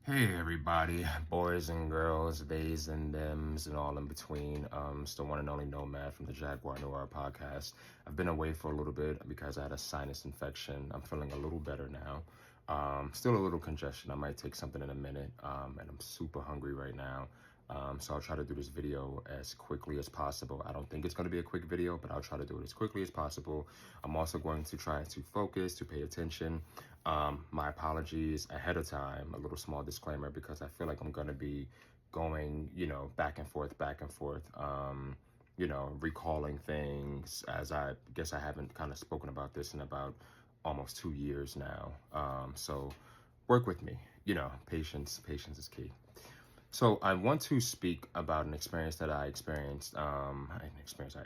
Hey everybody, boys and girls, theys and thems, and all in between. It's the one and only Nomad from the Jaguar Noir podcast. I've been away for a little bit because I had a sinus infection. I'm feeling a little better now. Still a little congestion. I might take something in a minute. And I'm super hungry right now. So I'll try to do this video as quickly as possible. I don't think it's going to be a quick video, but I'll try to do it as quickly as possible. I'm also going to try to focus, to pay attention. My apologies ahead of time, a little small disclaimer, because I feel like I'm going to be going, back and forth, recalling things, as I guess I haven't kind of spoken about this in about almost 2 years now. So work with me, patience is key. So I want to speak about an experience that I experienced, an experience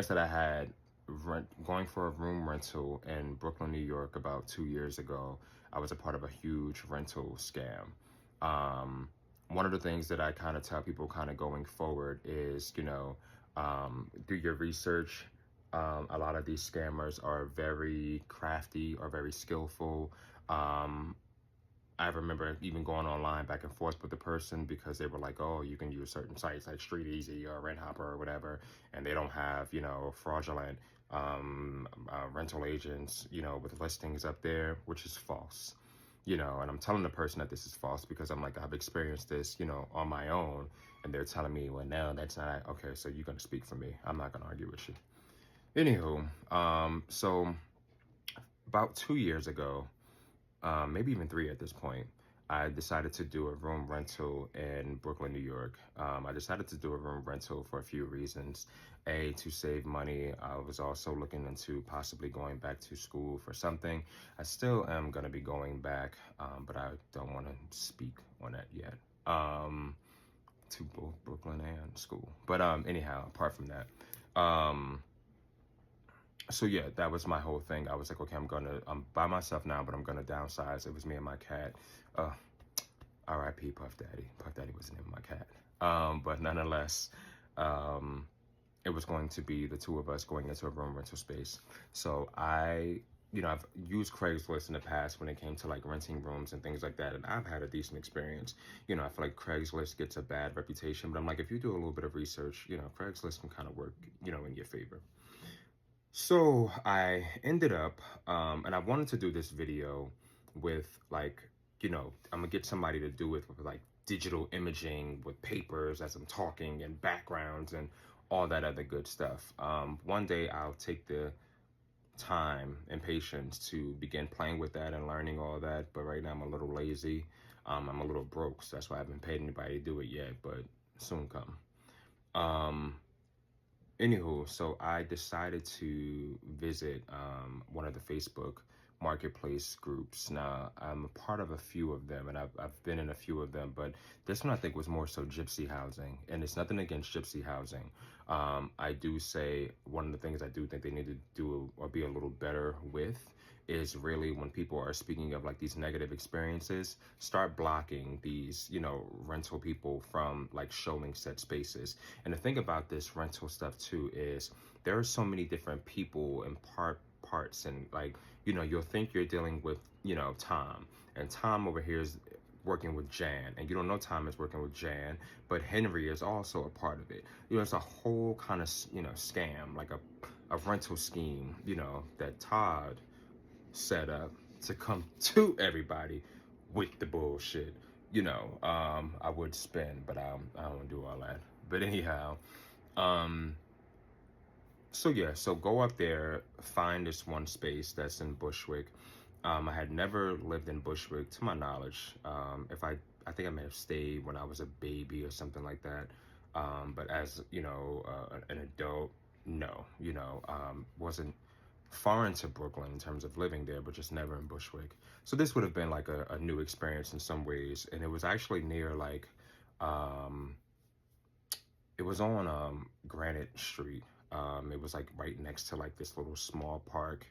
that I had going for a room rental in Brooklyn, New York about 2 years ago. I was a part of a huge rental scam. One of the things that I kind of tell people kind of going forward is, do your research. A lot of these scammers are very crafty or very skillful. I remember even going online back and forth with the person because they were like, oh, you can use certain sites like Street Easy or Rent Hopper or whatever, and they don't have, fraudulent rental agents, with listings up there, which is false. And I'm telling the person that this is false because I'm like, I've experienced this, on my own, and they're telling me, well, no, that's not, okay, so you're going to speak for me. I'm not going to argue with you. Anywho, so about 2 years ago, maybe even 3 at this point, I decided to do a room rental in Brooklyn, New York. I decided to do a room rental for a few reasons. A, to save money. I was also looking into possibly going back to school for something. I still am going to be going back, but I don't want to speak on that yet. To both Brooklyn and school. But anyhow, apart from that, so yeah, that was my whole thing. I was like, okay, I'm by myself now, but I'm gonna downsize. It was me and my cat. R.I.P. Puff Daddy. Puff Daddy was the name of my cat. But nonetheless, it was going to be the two of us going into a room rental space. So I've used Craigslist in the past when it came to like renting rooms and things like that, and I've had a decent experience. I feel like Craigslist gets a bad reputation, but I'm like, if you do a little bit of research, Craigslist can kind of work, in your favor. So I ended up, and I wanted to do this video with like, I'm gonna get somebody to do it with like digital imaging with papers as I'm talking and backgrounds and all that other good stuff. One day I'll take the time and patience to begin playing with that and learning all that. But right now I'm a little lazy. I'm a little broke, so that's why I haven't paid anybody to do it yet, but soon come. Anywho, so I decided to visit one of the Facebook marketplace groups. Now, I'm a part of a few of them, and I've been in a few of them, but this one I think was more so gypsy housing, and it's nothing against gypsy housing. I do say one of the things I do think they need to do or be a little better with is really when people are speaking of like these negative experiences, start blocking these, rental people from like showing said spaces. And the thing about this rental stuff too is there are so many different people and parts and like, you'll think you're dealing with, Tom, and Tom over here is working with Jan, and you don't know Tom is working with Jan, but Henry is also a part of it. It's a whole kind of, scam, like a rental scheme, that Todd set up to come to everybody with the bullshit. I would spin, but I don't do all that. But anyhow, so yeah, so go up there, find this one space that's in Bushwick. I had never lived in Bushwick, to my knowledge. I think I may have stayed when I was a baby or something like that. But as, an adult, no, wasn't foreign to Brooklyn in terms of living there, but just never in Bushwick. So this would have been like a new experience in some ways. And it was actually near like, it was on Granite Street. It was like right next to like this little small park.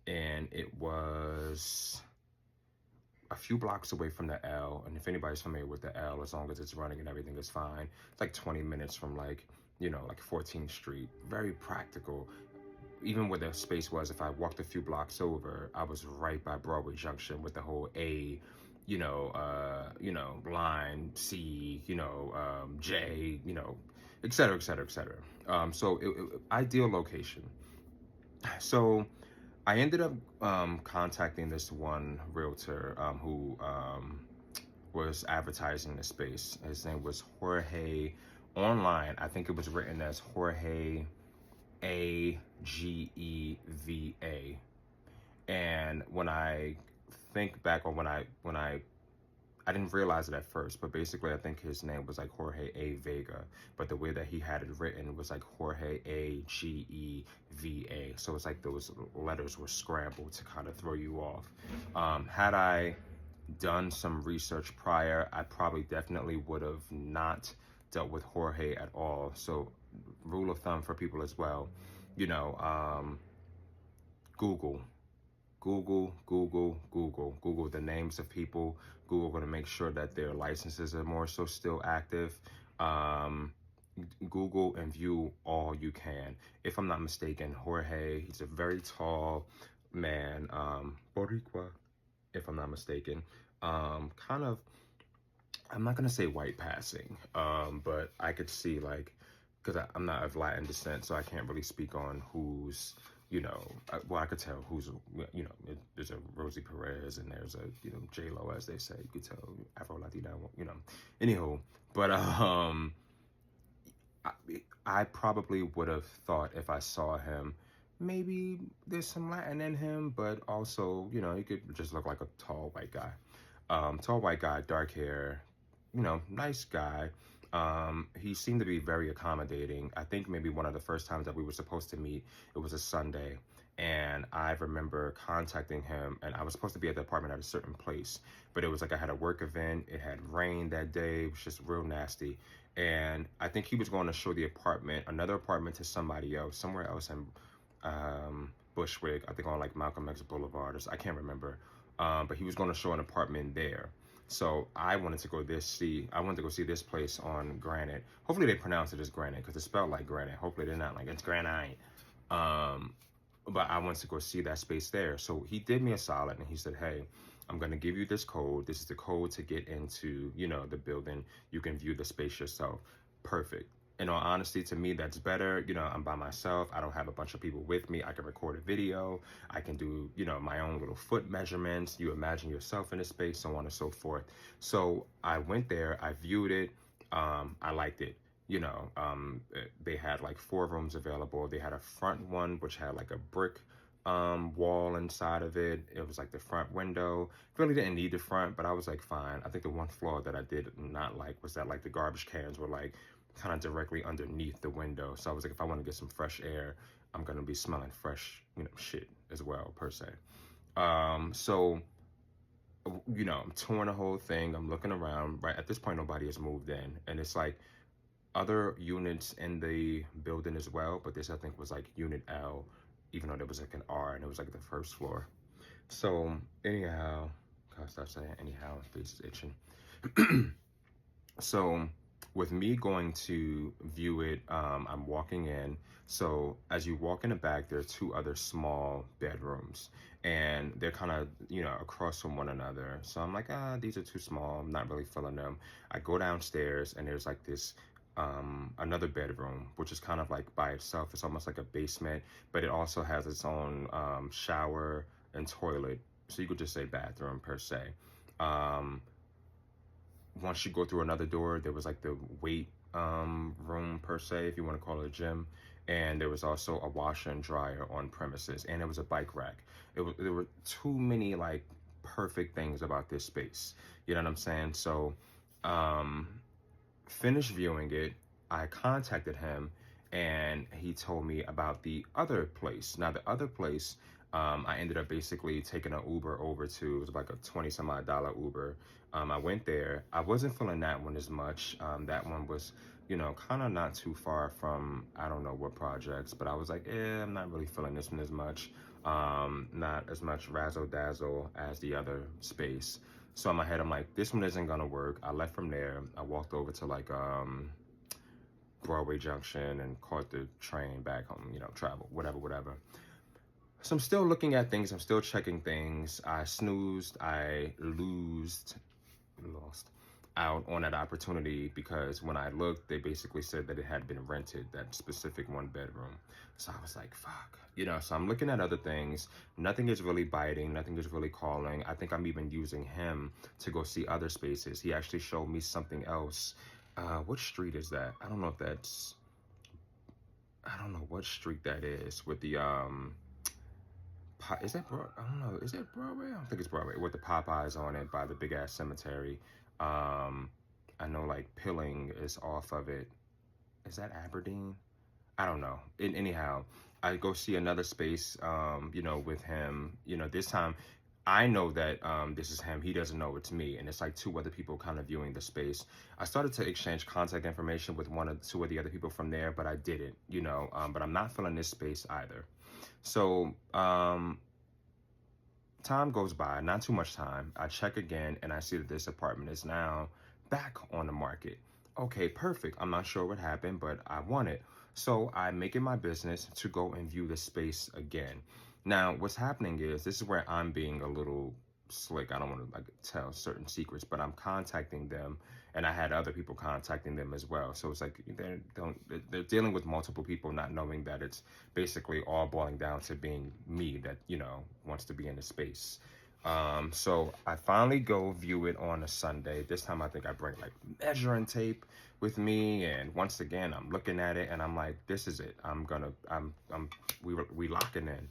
And it was a few blocks away from the L. And if anybody's familiar with the L, as long as it's running and everything is fine, it's like 20 minutes from like, like 14th Street. Very practical. even where the space was, if I walked a few blocks over, I was right by Broadway Junction with the whole A, line, C, J, et cetera, et cetera, et cetera. So ideal location. So I ended up contacting this one realtor who was advertising the space. His name was Jorge. Online, I think it was written as Jorge Ageva. And when I think back on when I didn't realize it at first, but basically I think his name was like Jorge A. Vega, but the way that he had it written was like Jorge Ageva. So it's like those letters were scrambled to kind of throw you off. Had I done some research prior, I probably definitely would have not dealt with Jorge at all. So rule of thumb for people as well, Google. Google the names of people. Google to make sure that their licenses are more so still active. Google and view all you can. If I'm not mistaken, Jorge, he's a very tall man, Boricua, if I'm not mistaken. Kind of, I'm not gonna say white passing, but I could see like, because I'm not of Latin descent, so I can't really speak on who's, well, I could tell who's, there's a Rosie Perez and there's a, J-Lo, as they say. You could tell Afro-Latina, Anywho, but I probably would have thought if I saw him, maybe there's some Latin in him, but also, he could just look like a tall white guy. Tall white guy, dark hair, nice guy. He seemed to be very accommodating. I think maybe one of the first times that we were supposed to meet, it was a Sunday. And I remember contacting him, and I was supposed to be at the apartment at a certain place, but it was like I had a work event. It had rained that day. It was just real nasty. And I think he was going to show another apartment to somebody else, somewhere else in Bushwick, I think on like Malcolm X Boulevard, I can't remember. But he was going to show an apartment there. So I wanted to go see this place on Granite. Hopefully they pronounce it as Granite because it's spelled like granite. Hopefully they're not like it's granite. But I wanted to go see that space there. So he did me a solid and he said, hey, I'm going to give you this code. This is the code to get into, the building. You can view the space yourself. Perfect. In all honesty, to me, that's better. I'm by myself. I don't have a bunch of people with me. I can record a video. I can do, my own little foot measurements. You imagine yourself in a space, so on and so forth. So I went there. I viewed it. I liked it. They had like 4 rooms available. They had a front one, which had like a brick wall inside of it. It was like the front window. Really didn't need the front, but I was like, fine. I think the one flaw that I did not like was that like the garbage cans were like kind of directly underneath the window. So I was like, if I want to get some fresh air, I'm going to be smelling fresh, shit as well, per se. So, I'm touring the whole thing. I'm looking around. Right at this point, nobody has moved in. And it's like other units in the building as well. But this, I think, was like Unit L, even though there was like an R and it was like the first floor. So, anyhow, gotta stop saying anyhow, my face is itching. So, with me going to view it, I'm walking in. So as you walk in the back, there are 2 other small bedrooms and they're kind of, across from one another. So I'm like, these are too small. I'm not really feeling them. I go downstairs and there's like this, another bedroom, which is kind of like by itself. It's almost like a basement, but it also has its own shower and toilet. So you could just say bathroom per se. Once you go through another door, there was like the weight room per se, if you want to call it a gym. And there was also a washer and dryer on premises. And there was a bike rack. There were too many like perfect things about this space. You know what I'm saying? So finished viewing it. I contacted him and he told me about the other place. Now the other place, I ended up basically taking an Uber over to, it was like a 20 some odd dollar Uber. I went there. I wasn't feeling that one as much. That one was, kind of not too far from, I don't know what projects, but I was like, I'm not really feeling this one as much. Not as much razzle dazzle as the other space. So in my head, I'm like, this one isn't gonna work. I left from there. I walked over to like, Broadway Junction and caught the train back home, travel, whatever. So I'm still looking at things. I'm still checking things. I snoozed. I lost out on that opportunity because when I looked, they basically said that it had been rented, that specific 1 bedroom. So I was like, fuck. So I'm looking at other things. Nothing is really biting. Nothing is really calling. I think I'm even using him to go see other spaces. He actually showed me something else. What street is that? I don't know what street that is with the, is that I don't know. Is that Broadway? I don't think it's Broadway. With the Popeyes on it by the big ass cemetery. I know like Pilling is off of it. Is that Aberdeen? I don't know. Anyhow, I go see another space, with him. This time I know that this is him. He doesn't know it's me. And it's like 2 other people kind of viewing the space. I started to exchange contact information with 1 or 2 of the other people from there, but I didn't, but I'm not filling this space either. So, time goes by, not too much time. I check again and I see that this apartment is now back on the market. Okay, perfect. I'm not sure what happened, but I want it. So I make it my business to go and view the space again. Now, what's happening is, this is where I'm being a little slick. I don't want to tell certain secrets, but I'm contacting them, and I had other people contacting them as well. So it's like they're dealing with multiple people, not knowing that it's basically all boiling down to being me that wants to be in the space. So I finally go view it on a Sunday. This time I think I bring like measuring tape with me, and once again I'm looking at it and I'm like, this is it. We locking in.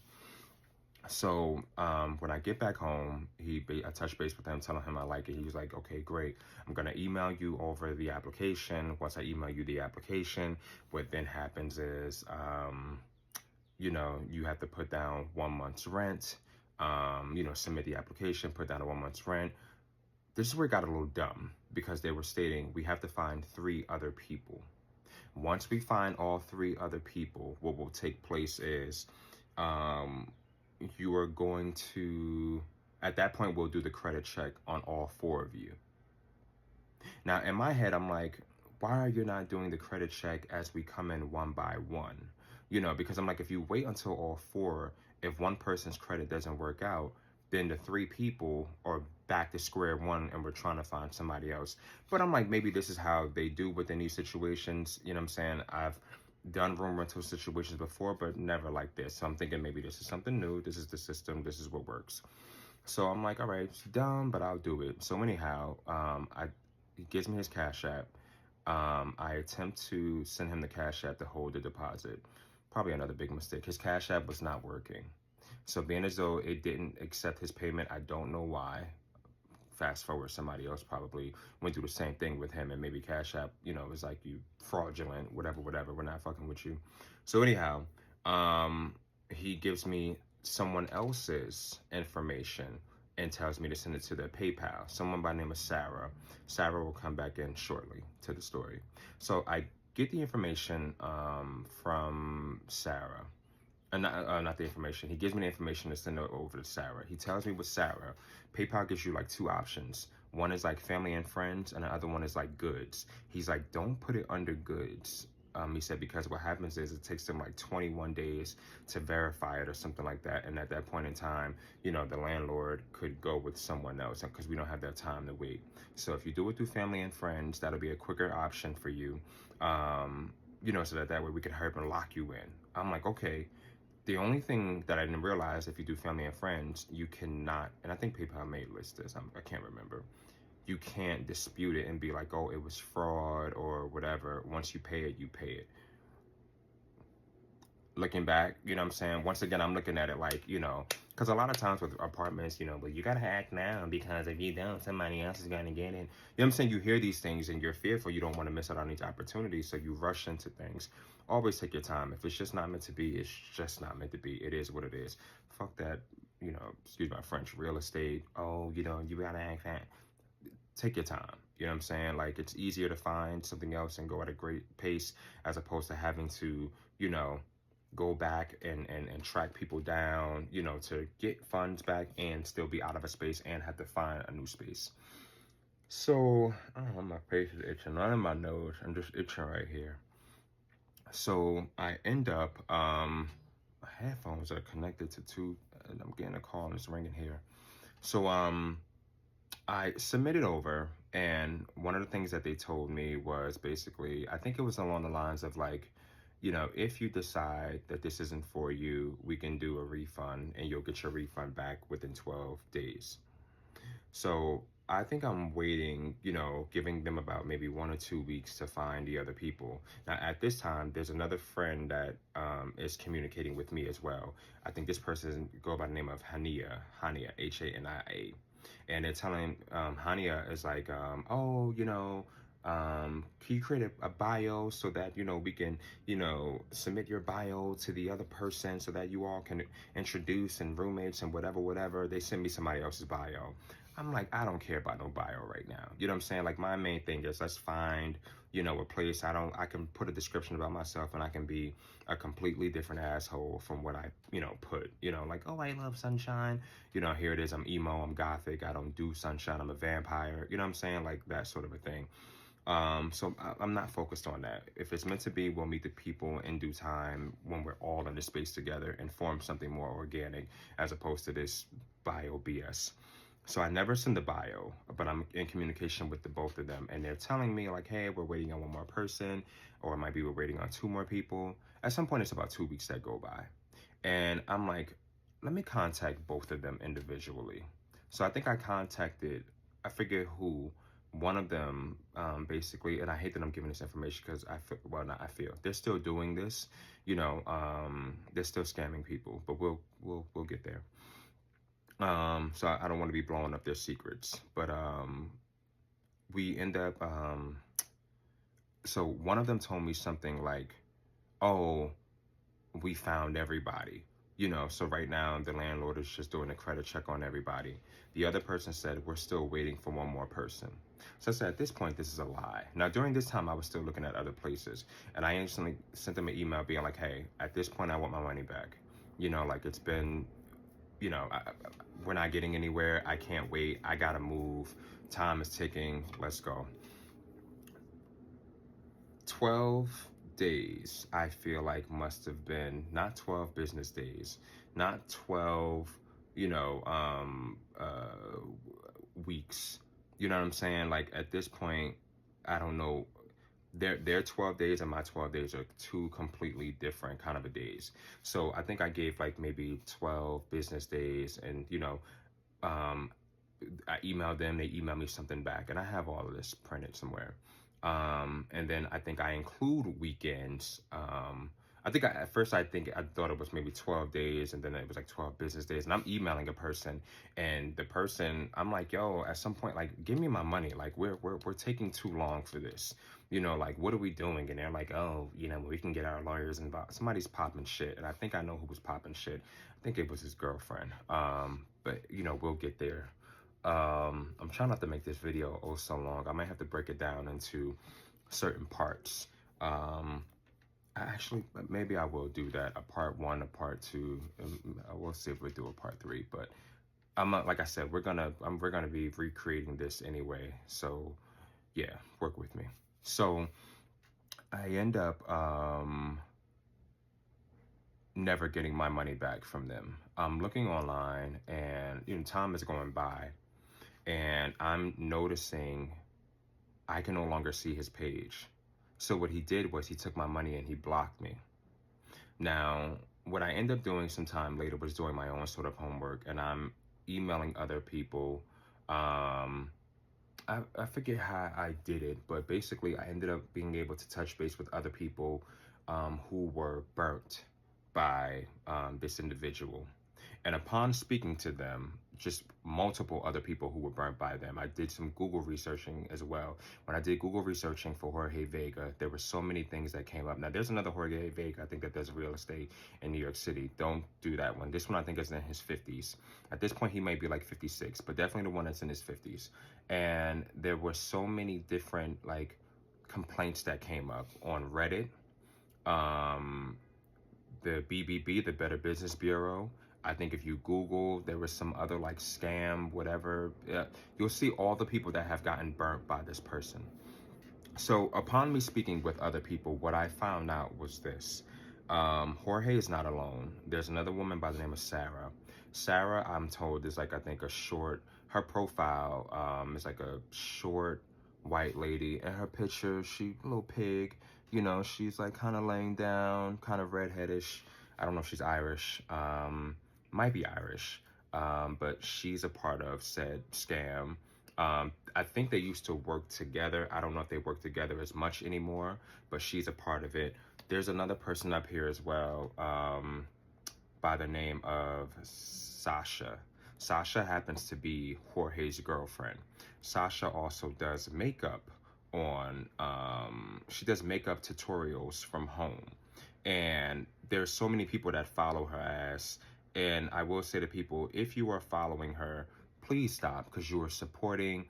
So when I get back home, I touch base with him, telling him I like it. He was like, okay, great. I'm going to email you over the application. Once I email you the application, what then happens is, you have to put down 1 month's rent, submit the application, put down a 1 month's rent. This is where it got a little dumb because they were stating we have to find 3 other people. Once we find all 3 other people, what will take place is, you are going to, at that point, we'll do the credit check on all 4 of you. Now, in my head, I'm like, why are you not doing the credit check as we come in 1 by 1? Because I'm like, if you wait until all 4, if one person's credit doesn't work out, then the 3 people are back to square one and we're trying to find somebody else. But I'm like, maybe this is how they do within these situations. You know what I'm saying? I've done room rental situations before, but never like this. So I'm thinking maybe this is something new. This is the system. This is what works. So I'm like, all right, it's dumb, but I'll do it. So anyhow, he gives me his Cash App. I attempt to send him the Cash App to hold the deposit. Probably another big mistake. His Cash App was not working. So being as though it didn't accept his payment, I don't know why. Fast forward, somebody else probably went through the same thing with him, and maybe Cash App, was like, you fraudulent, whatever, we're not fucking with you. So anyhow, he gives me someone else's information and tells me to send it to their PayPal. Someone by the name of Sarah. Sarah will come back in shortly to the story. So I get the information from Sarah. Not the information. He gives me the information to send it over to Sarah. He tells me with Sarah, PayPal gives you like 2 options. One is like family and friends, and the other one is like goods. He's like, don't put it under goods. He said, because what happens is it takes them like 21 days to verify it or something like that. And at that point in time, the landlord could go with someone else because we don't have that time to wait. So if you do it through family and friends, that'll be a quicker option for you. So that way we can hurry up and lock you in. I'm like, okay. The only thing that I didn't realize, if you do family and friends, you cannot, and I think PayPal may list this, I can't remember. You can't dispute it and be like, oh, it was fraud or whatever. Once you pay it, you pay it. Looking back, what I'm saying? Once again, I'm looking at it like, because a lot of times with apartments, but you got to act now because if you don't, somebody else is going to get it. You know what I'm saying? You hear these things and you're fearful. You don't want to miss out on these opportunities. So you rush into things. Always take your time. If it's just not meant to be, it's just not meant to be. It is what it is. Fuck that, excuse my French, real estate. Oh, you got to act that. Take your time. You know what I'm saying? Like, it's easier to find something else and go at a great pace as opposed to having to, go back and track people down, to get funds back and still be out of a space and have to find a new space. So, I don't know, my face is itching. Not in my nose. I'm just itching right here. So I end up, my headphones are connected to two, and I'm getting a call and it's ringing here. So I submitted over, and one of the things that they told me was basically, I think it was along the lines of like, if you decide that this isn't for you, we can do a refund and you'll get your refund back within 12 days. So I think I'm waiting, giving them about maybe 1 or 2 weeks to find the other people. Now, at this time, there's another friend that is communicating with me as well. I think this person go by the name of Hania, Hania. And they're telling, Hania is like, oh, can you create a bio so that, we can, submit your bio to the other person so that you all can introduce and roommates and whatever. They send me somebody else's bio. I'm like, I don't care about no bio right now. You know what I'm saying? Like, my main thing is let's find, a place. I can put a description about myself and I can be a completely different asshole from what I, put, like, oh, I love sunshine. Here it is. I'm emo, I'm gothic. I don't do sunshine. I'm a vampire. You know what I'm saying? Like that sort of a thing. So I'm not focused on that. If it's meant to be, we'll meet the people in due time when we're all in the space together and form something more organic as opposed to this bio BS. So I never send the bio, but I'm in communication with the both of them. And they're telling me like, hey, we're waiting on one more person, or it might be we're waiting on two more people. At some point, it's about 2 weeks that go by. And I'm like, let me contact both of them individually. So I think I contacted, I forget who, one of them basically, and I hate that I'm giving this information because I feel, well, not I feel, they're still doing this, they're still scamming people, but we'll get there. So I don't want to be blowing up their secrets, but we end up. So one of them told me something like, "Oh, we found everybody." So right now the landlord is just doing a credit check on everybody. The other person said we're still waiting for one more person. So I said at this point this is a lie. Now during this time I was still looking at other places, and I instantly sent them an email being like, "Hey, at this point I want my money back." Like it's been we're not getting anywhere. I can't wait. I gotta move. Time is ticking. Let's go. 12 days, I feel like must have been not 12 business days, not 12, weeks. You know what I'm saying? Like at this point, I don't know. Their 12 days and my 12 days are two completely different kind of a days. So I think I gave like maybe 12 business days, and um, I emailed them, they emailed me something back, and I have all of this printed somewhere. And then I think I include weekends. I think at first I thought it was maybe 12 days, and then it was like 12 business days. And I'm emailing a person, and the person, I'm like, yo, at some point, like, give me my money. Like, we're taking too long for this. Like, what are we doing? And they're like, oh, we can get our lawyers involved. Somebody's popping shit, and I think I know who was popping shit. I think it was his girlfriend. But we'll get there. I'm trying not to make this video so long. I might have to break it down into certain parts. Maybe I will do that, a part 1, a part 2. We'll see if we do a part 3. But I'm not, like I said, we're gonna be recreating this anyway. So yeah, work with me. So I end up never getting my money back from them. I'm looking online, and time is going by, and I'm noticing I can no longer see his page. So what he did was he took my money and he blocked me. Now, what I ended up doing some time later was doing my own sort of homework, and I'm emailing other people. I forget how I did it, but basically I ended up being able to touch base with other people who were burnt by this individual. And upon speaking to them, just multiple other people who were burnt by them, I did some Google researching as well. When I did Google researching for Jorge Vega, there were so many things that came up. Now, there's another Jorge Vega, I think, that does real estate in New York City. Don't do that one. This one, I think, is in his 50s. At this point, he may be like 56, but definitely the one that's in his 50s. And there were so many different, like, complaints that came up on Reddit, the BBB, the Better Business Bureau. I think if you Google, there was some other like scam, whatever. You'll see all the people that have gotten burnt by this person. So upon me speaking with other people, what I found out was this. Jorge is not alone. There's another woman by the name of Sarah. Sarah, I'm told, is like, I think, a short, her profile is like a short white lady. And her picture, she a little pig, she's like kind of laying down, kind of redheadish. I don't know if she's Irish, might be Irish, but she's a part of said scam. I think they used to work together. I don't know if they work together as much anymore, but she's a part of it. There's another person up here as well, by the name of Sasha. Sasha happens to be Jorge's girlfriend. Sasha also does makeup she does makeup tutorials from home. And there's so many people that follow her ass. And I will say to people, if you are following her, please stop, because you are supporting,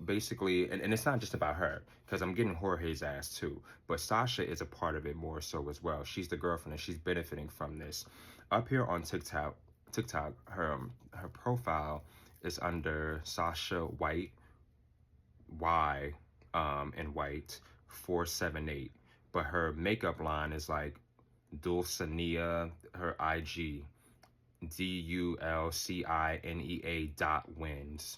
basically, and it's not just about her, because I'm getting Jorge's ass too, but Sasha is a part of it more so as well. She's the girlfriend and she's benefiting from this. Up here on TikTok, her profile is under Sasha Whyte, Y, in White 478, but her makeup line is like Dulcinea, her IG, DULCINEA.wins.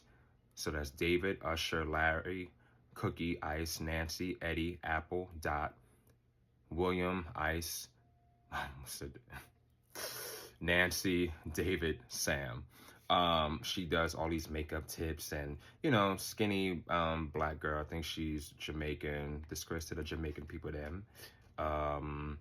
So that's David, Usher, Larry, Cookie, Ice, Nancy, Eddie, Apple, Dot, William, Ice, Nancy, David, Sam. She does all these makeup tips and, skinny black girl. I think she's Jamaican. Disgrace to the Jamaican people then. Kind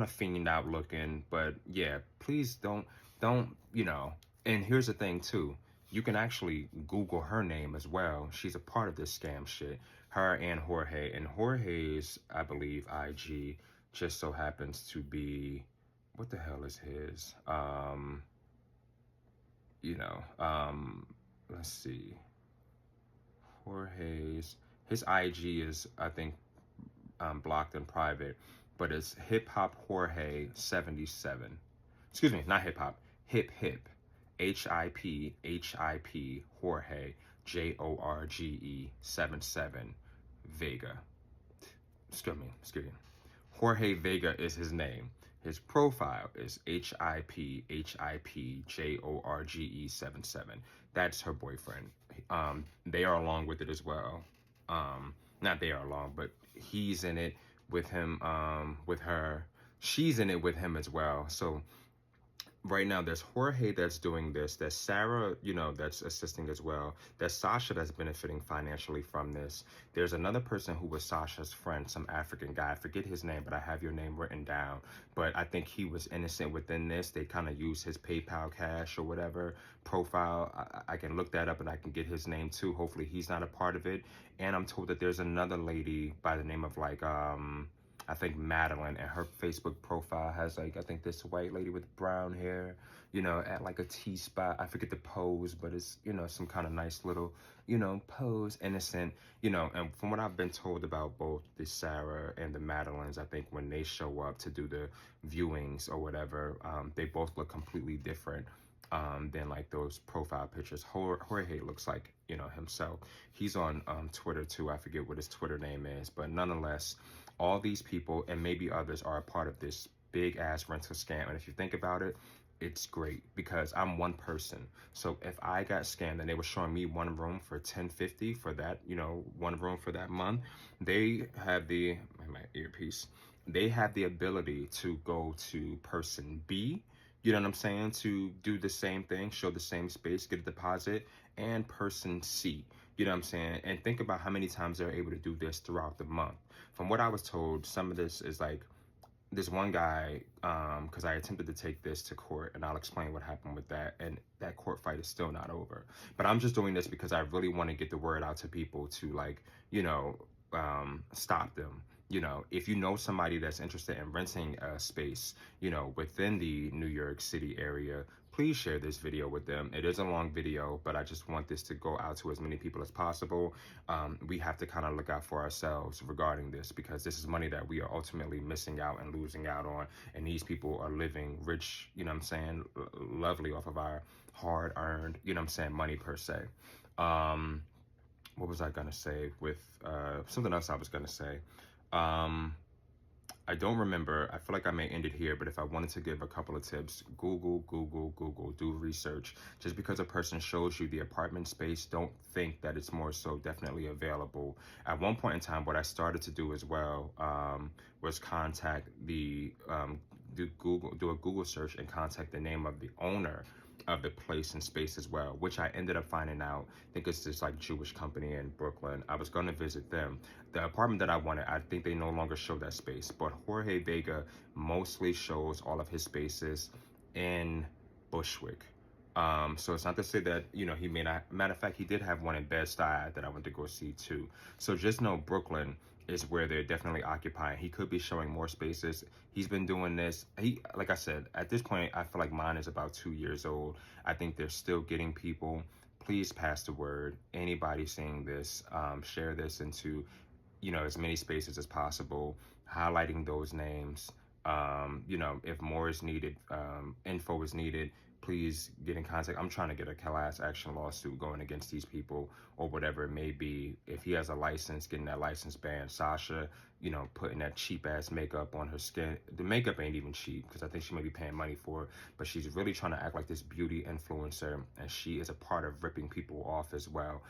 of fiend out looking, but yeah, please don't, and here's the thing too. You can actually Google her name as well. She's a part of this scam shit. Her and Jorge. And Jorge's, I believe, IG just so happens to be, what the hell is his? Let's see. His IG is, I think, blocked in private, but it's Hip Hop Jorge 77. Excuse me, not hip hop. Hip HIP Jorge JORGE 77 Vega. Excuse me. Jorge Vega is his name. His profile is HIP JORGE 77. That's her boyfriend. They are along with it as well. Not they are along, but he's in it with him, with her. She's in it with him as well. So right now there's Jorge that's doing this, there's Sarah, that's assisting as well, there's Sasha that's benefiting financially from this. There's another person who was Sasha's friend, some African guy, I forget his name, but I have your name written down, but I think he was innocent within this. They kind of use his PayPal cash or whatever profile. I can look that up and I can get his name too. Hopefully he's not a part of it. And I'm told that there's another lady by the name of I think Madeline, and her Facebook profile has I think this white lady with brown hair, at like a T-spot. I forget the pose, but it's, some kind of nice little, pose, innocent, and from what I've been told about both the Sarah and the Madelines, I think when they show up to do the viewings or whatever, they both look completely different than like those profile pictures. Jorge looks like, himself. He's on Twitter too. I forget what his Twitter name is, but nonetheless, all these people and maybe others are a part of this big ass rental scam. And if you think about it, it's great because I'm one person. So if I got scammed and they were showing me one room for $10.50 for that, one room for that month, they have my earpiece, they have the ability to go to person B, you know what I'm saying, to do the same thing, show the same space, get a deposit, and person C. You know what I'm saying? And think about how many times they're able to do this throughout the month. From what I was told, some of this is like, this one guy, because I attempted to take this to court, and I'll explain what happened with that, and that court fight is still not over. But I'm just doing this because I really want to get the word out to people to stop them. If you know somebody that's interested in renting a space, within the New York City area, please share this video with them. It is a long video, but I just want this to go out to as many people as possible. We have to kind of look out for ourselves regarding this, because this is money that we are ultimately missing out and losing out on. And these people are living rich, lovely off of our hard-earned, money per se. what was I gonna say with something else I was gonna say. Um, I don't remember. I feel like I may end it here, but if I wanted to give a couple of tips, Google, do research. Just because a person shows you the apartment space, don't think that it's more so definitely available. At one point in time, what I started to do as well was contact do a Google search and contact the name of the owner of the place and space as well, which I ended up finding out. I think it's this like Jewish company in Brooklyn. I was going to visit them. The apartment that I wanted, I think they no longer show that space, but Jorge Vega mostly shows all of his spaces in Bushwick. So it's not to say that, you know, he may not. Matter of fact, he did have one in Bed-Stuy that I went to go see too. So just know Brooklyn is where they're definitely occupying. He could be showing more spaces. He's been doing this. Like I said, at this point, I feel like mine is about 2 years old. I think they're still getting people. Please pass the word. Anybody seeing this, share this into, you know, as many spaces as possible, highlighting those names. You know, if more is needed, info is needed, please get in contact. I'm trying to get a class action lawsuit going against these people or whatever it may be. If he has a license, getting that license banned. Sasha, you know, putting that cheap ass makeup on her skin. The makeup ain't even cheap because I think she may be paying money for it, but she's really trying to act like this beauty influencer, and she is a part of ripping people off as well.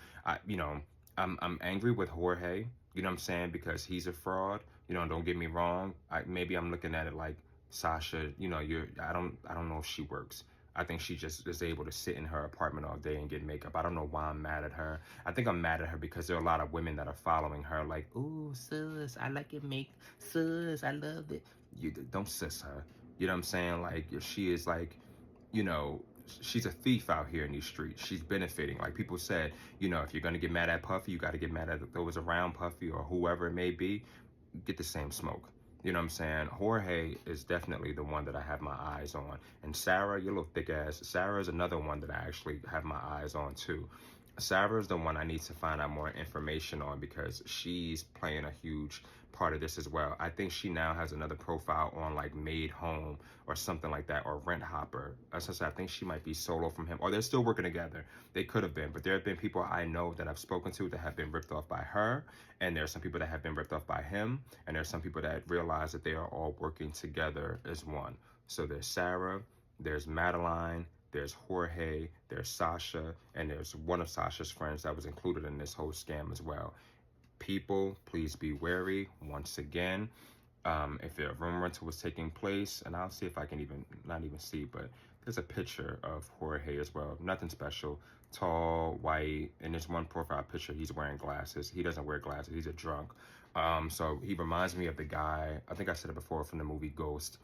You know, I'm angry with Jorge, you know what I'm saying, because he's a fraud. You know, don't get me wrong. Maybe I'm looking at it like, Sasha, you know, I don't know if she works. I think she just is able to sit in her apartment all day and get makeup. I don't know why I'm mad at her. I think I'm mad at her because there are a lot of women that are following her like, ooh, sis, I like your makeup. Sis, I love it. You don't sis her. You know what I'm saying? Like, she is like, you know, she's a thief out here in these streets. She's benefiting. Like people said, you know, if you're going to get mad at Puffy, you got to get mad at those around Puffy or whoever it may be. Get the same smoke. You know what I'm saying? Jorge is definitely the one that I have my eyes on. And Sarah, your little thick ass, Sarah is another one that I actually have my eyes on too. Sarah is the one I need to find out more information on because she's playing a huge part of this as well. I think she now has another profile on like Made Home or something like that, or Rent Hopper. As I said, I think she might be solo from him, or they're still working together. They could have been, but there have been people I know that I've spoken to that have been ripped off by her, and there's some people that have been ripped off by him, and there's some people that realize that they are all working together as one. So there's Sarah, there's Madeline, there's Jorge, there's Sasha, and there's one of Sasha's friends that was included in this whole scam as well. People, please be wary. Once again, if a room rental was taking place, and I'll see if I can not even see, but there's a picture of Jorge as well. Nothing special. Tall, white, and there's one profile picture. He's wearing glasses. He doesn't wear glasses. He's a drunk. So he reminds me of the guy, I think I said it before, from the movie Ghost,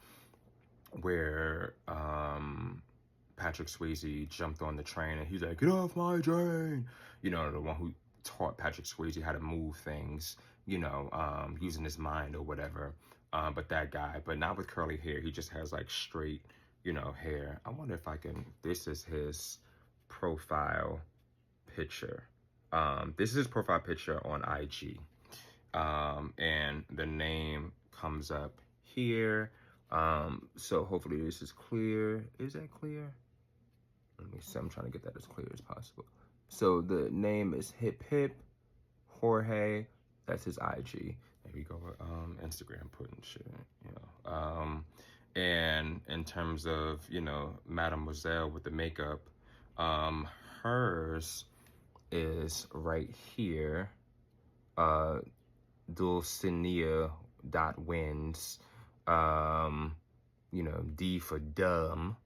where Patrick Swayze jumped on the train and he's like, get off my train. You know, the one who taught Patrick Swayze how to move things, you know, using his mind or whatever. But that guy, but not with curly hair. He just has like straight, you know, hair. I wonder if I can, this is his profile picture. This is his profile picture on IG. And the name comes up here. So hopefully this is clear. Is that clear? Let me see. I'm trying to get that as clear as possible. So the name is Hip Hip Jorge. That's his IG. There we go. Instagram putting shit, you know. And in terms of, you know, Mademoiselle with the makeup, hers is right here. Dulcinea.wins. You know, D for dumb,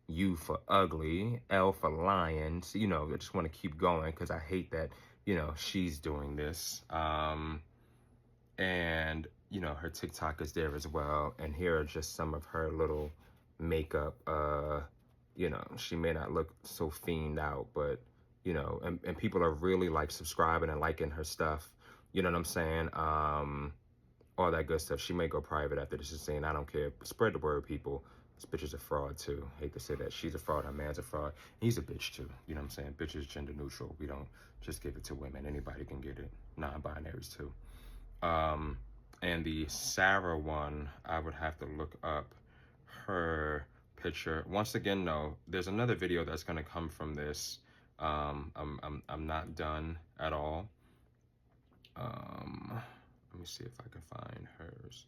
U for ugly, L for lions. You know, I just want to keep going because I hate that, you know, she's doing this. And, you know, her TikTok is there as well. And here are just some of her little makeup. You know, she may not look so fiend out, but, you know, and people are really like subscribing and liking her stuff. You know what I'm saying? All that good stuff. She may go private after this is saying, I don't care. Spread the word, people. This bitch is a fraud, too. Hate to say that. She's a fraud. Her man's a fraud. He's a bitch, too. You know what I'm saying? Bitch is gender neutral. We don't just give it to women. Anybody can get it. Non-binaries, too. And the Sarah one, I would have to look up her picture. Once again, no. There's another video that's going to come from this. I'm not done at all. Let me see if I can find hers.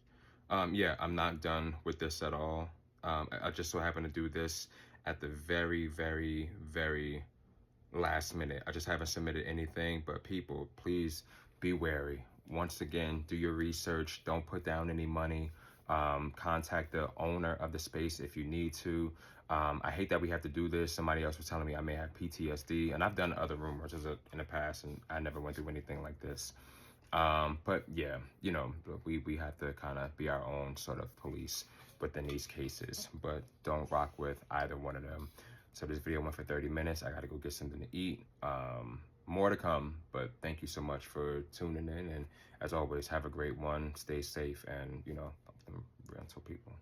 Yeah, I'm not done with this at all. I just so happen to do this at the very, very, very last minute. I just haven't submitted anything, but people, please be wary. Once again, do your research. Don't put down any money. Contact the owner of the space if you need to. I hate that we have to do this. Somebody else was telling me I may have PTSD, and I've done other rumors in the past, and I never went through anything like this. But yeah, you know, we have to kind of be our own sort of police within these cases, but don't rock with either one of them. So this video went for 30 minutes. I got to go get something to eat. More to come, but thank you so much for tuning in. And as always, have a great one. Stay safe and, you know, rental people.